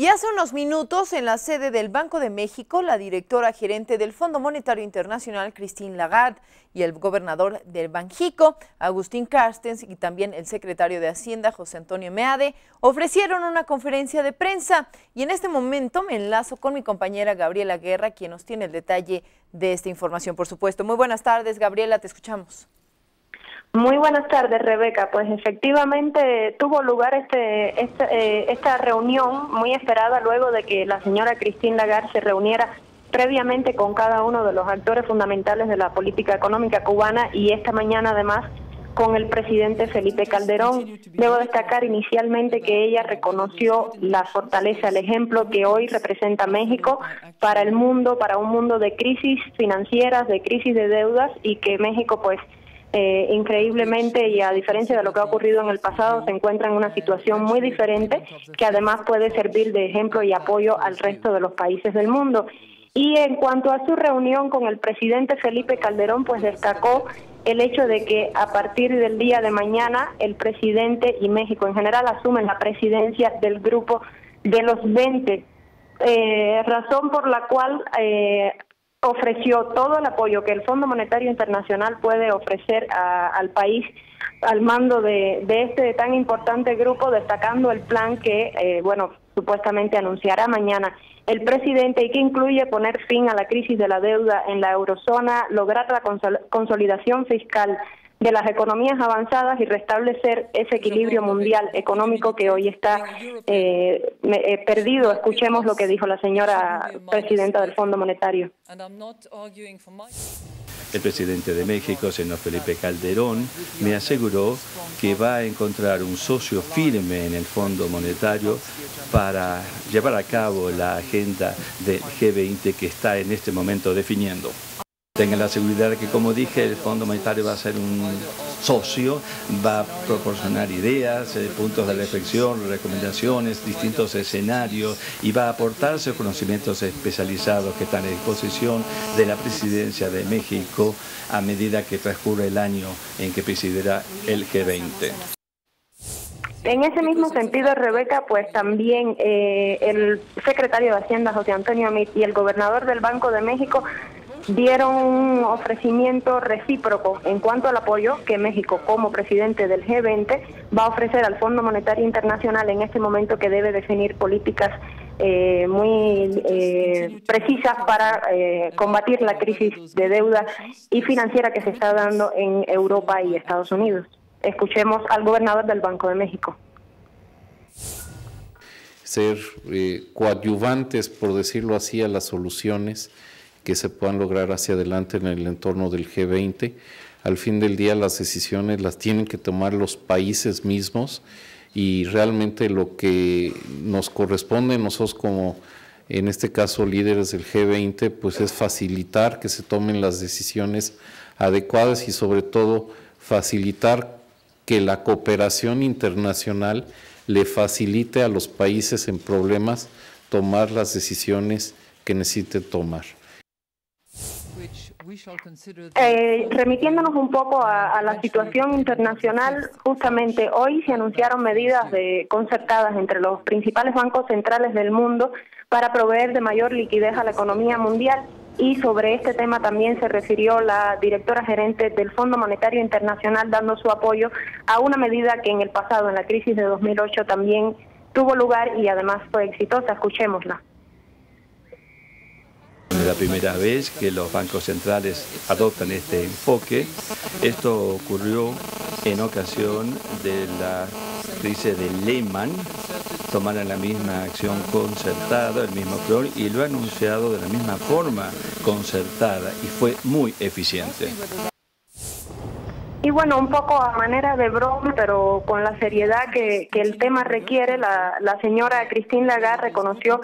Y hace unos minutos, en la sede del Banco de México, la directora gerente del Fondo Monetario Internacional, Christine Lagarde, y el gobernador del Banxico, Agustín Carstens, y también el secretario de Hacienda, José Antonio Meade, ofrecieron una conferencia de prensa. Y en este momento me enlazo con mi compañera Gabriela Guerra, quien nos tiene el detalle de esta información, por supuesto. Muy buenas tardes, Gabriela, te escuchamos. Muy buenas tardes, Rebeca. Pues efectivamente tuvo lugar esta reunión muy esperada luego de que la señora Christine Lagarde se reuniera previamente con cada uno de los actores fundamentales de la política económica cubana y esta mañana además con el presidente Felipe Calderón. Debo destacar inicialmente que ella reconoció la fortaleza, el ejemplo que hoy representa México para el mundo, para un mundo de crisis financieras, de crisis de deudas, y que México pues increíblemente, y a diferencia de lo que ha ocurrido en el pasado, se encuentra en una situación muy diferente que además puede servir de ejemplo y apoyo al resto de los países del mundo. Y en cuanto a su reunión con el presidente Felipe Calderón, pues destacó el hecho de que a partir del día de mañana el presidente y México en general asumen la presidencia del grupo de los 20, razón por la cual ofreció todo el apoyo que el Fondo Monetario Internacional puede ofrecer al país al mando de este tan importante grupo, destacando el plan que, supuestamente anunciará mañana el presidente y que incluye poner fin a la crisis de la deuda en la eurozona, lograr la consolidación fiscal de las economías avanzadas y restablecer ese equilibrio mundial económico que hoy está perdido. Escuchemos lo que dijo la señora presidenta del Fondo Monetario. El presidente de México, señor Felipe Calderón, me aseguró que va a encontrar un socio firme en el Fondo Monetario para llevar a cabo la agenda del G20 que está en este momento definiendo. Tengan la seguridad de que, como dije, el Fondo Monetario va a ser un socio, va a proporcionar ideas, puntos de reflexión, recomendaciones, distintos escenarios y va a aportar sus conocimientos especializados que están a disposición de la presidencia de México a medida que transcurre el año en que presidirá el G20. En ese mismo sentido, Rebeca, pues también el secretario de Hacienda, José Antonio Meade, y el gobernador del Banco de México dieron un ofrecimiento recíproco en cuanto al apoyo que México, como presidente del G20, va a ofrecer al Fondo Monetario Internacional en este momento, que debe definir políticas muy precisas para combatir la crisis de deuda y financiera que se está dando en Europa y Estados Unidos. Escuchemos al gobernador del Banco de México. Ser coadyuvantes, por decirlo así, a las soluciones que se puedan lograr hacia adelante en el entorno del G20. Al fin del día las decisiones las tienen que tomar los países mismos y realmente lo que nos corresponde nosotros como, en este caso, líderes del G20, pues es facilitar que se tomen las decisiones adecuadas y sobre todo facilitar que la cooperación internacional le facilite a los países en problemas tomar las decisiones que necesiten tomar. Remitiéndonos un poco a la situación internacional, justamente hoy se anunciaron medidas concertadas entre los principales bancos centrales del mundo para proveer de mayor liquidez a la economía mundial, y sobre este tema también se refirió la directora gerente del Fondo Monetario Internacional, dando su apoyo a una medida que en el pasado, en la crisis de 2008, también tuvo lugar y además fue exitosa. Escuchémosla. Es la primera vez que los bancos centrales adoptan este enfoque. Esto ocurrió en ocasión de la crisis de Lehman. Tomaron la misma acción concertada, el mismo rol, y lo ha anunciado de la misma forma concertada y fue muy eficiente. Y bueno, un poco a manera de broma, pero con la seriedad que el tema requiere, la señora Christine Lagarde reconoció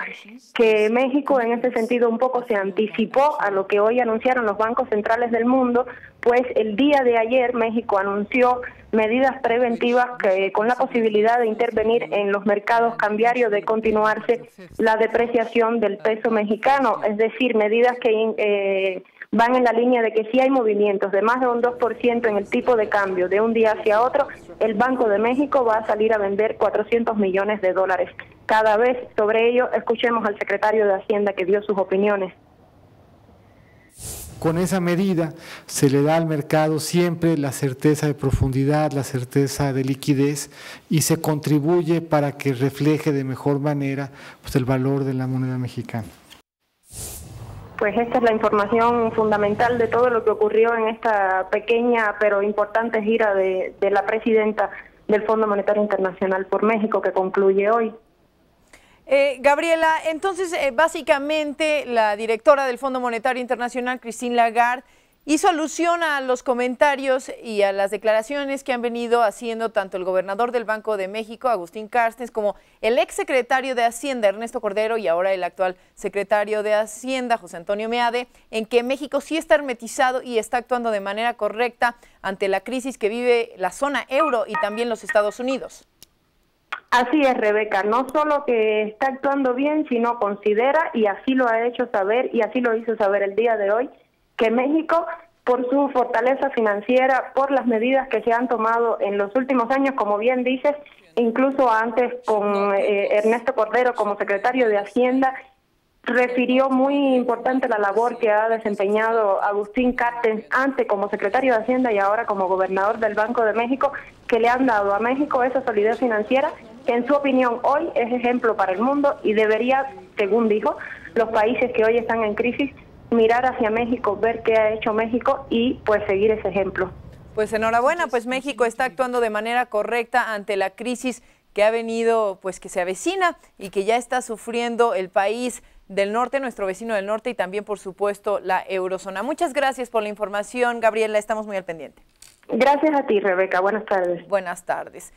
que México en ese sentido un poco se anticipó a lo que hoy anunciaron los bancos centrales del mundo, pues el día de ayer México anunció medidas preventivas con la posibilidad de intervenir en los mercados cambiarios de continuarse la depreciación del peso mexicano, es decir, medidas que van en la línea de que si hay movimientos de más de un 2% en el tipo de cambio de un día hacia otro, el Banco de México va a salir a vender $400 millones cada vez. Sobre ello, escuchemos al secretario de Hacienda que dio sus opiniones. Con esa medida se le da al mercado siempre la certeza de profundidad, la certeza de liquidez y se contribuye para que refleje de mejor manera pues, el valor de la moneda mexicana. Pues esta es la información fundamental de todo lo que ocurrió en esta pequeña pero importante gira de la presidenta del Fondo Monetario Internacional por México que concluye hoy. Gabriela, entonces básicamente la directora del Fondo Monetario Internacional, Christine Lagarde, hizo alusión a los comentarios y a las declaraciones que han venido haciendo tanto el gobernador del Banco de México, Agustín Carstens, como el exsecretario de Hacienda, Ernesto Cordero, y ahora el actual secretario de Hacienda, José Antonio Meade, en que México sí está hermetizado y está actuando de manera correcta ante la crisis que vive la zona euro y también los Estados Unidos. Así es, Rebeca, no solo que está actuando bien, sino considera, y así lo ha hecho saber, y así lo hizo saber el día de hoy, que México, por su fortaleza financiera, por las medidas que se han tomado en los últimos años, como bien dices, incluso antes con Ernesto Cordero como secretario de Hacienda, refirió muy importante la labor que ha desempeñado Agustín Carstens antes como secretario de Hacienda y ahora como gobernador del Banco de México, que le han dado a México esa solidez financiera que en su opinión hoy es ejemplo para el mundo y debería, según dijo, los países que hoy están en crisis mirar hacia México, ver qué ha hecho México y pues seguir ese ejemplo. Pues enhorabuena, pues México está actuando de manera correcta ante la crisis que ha venido, pues que se avecina y que ya está sufriendo el país del norte, nuestro vecino del norte y también por supuesto la eurozona. Muchas gracias por la información, Gabriela, estamos muy al pendiente. Gracias a ti, Rebeca, buenas tardes. Buenas tardes.